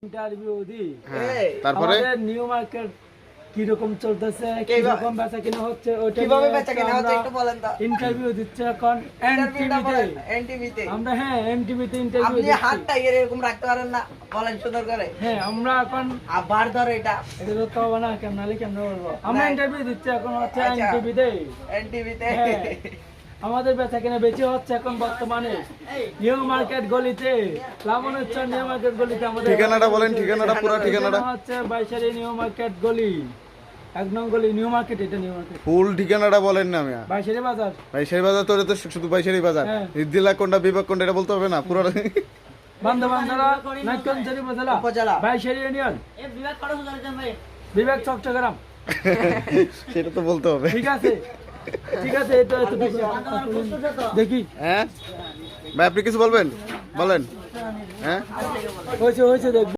Interview দিই। তারপরে আমাদের নিউ মার্কেট কি রকম চলতেছে, কি রকম বেচা কিনা হচ্ছে, ওইটা কিভাবে বেচা কিনা হচ্ছে একটু বলেন তো। ইন্টারভিউ দিচ্ছে এখন এনটিভিতে আমরা। হ্যাঁ, এনটিভিতে ইন্টারভিউ আপনি দিচ্ছি। হাতটা এরকম রাখতে পারেন না, বলেন সুন্দর করে। হ্যাঁ, আমরা এখন আবার ধরো এটা এটা তো হবে না, কেমন বলবো, আমরা না। ইন্টারভিউ দিচ্ছি এখন হচ্ছে আচ্ছা। এনটিভিতে। এনটিভিতে হ্যাঁ, আমাদের বেচা কেনা বেশি হচ্ছে এখন বর্তমানে নিউ মার্কেট গলিতে, লাবণেশ্বর নিউ মার্কেট গলিতে। আমাদের ঠিকানাটা বলেন, ঠিকানাটা পুরো ঠিকানাটা হচ্ছে বাইশারি নিউ মার্কেট গলি, 1 নং গলি, নিউ মার্কেট। এটা নিউ মার্কেট, ফুল ঠিকানাটা বলেন না মিয়া। বাইশারি বাজার। বাইশারি বাজার তোরে তো শুধু বাইশারি বাজার, হ্যাঁ। জেলা কোনটা বিভাগ কোনটা এটা বলতে হবে না পুরো। বান্দরবানজেলা, নাইকঞ্চারি উপজেলা, উপজেলা। বাইশারি ইউনিয়ন, বিভাগ চট্টগ্রাম। সেটা তো বলতে হবে। ঠিক আছে, ঠিক আছে, এটা এত বেশি দেখি। হ্যাঁ ভাই, আপনি কিছু বলবেন, বলেন। হ্যাঁ হয়েছে, দেখ।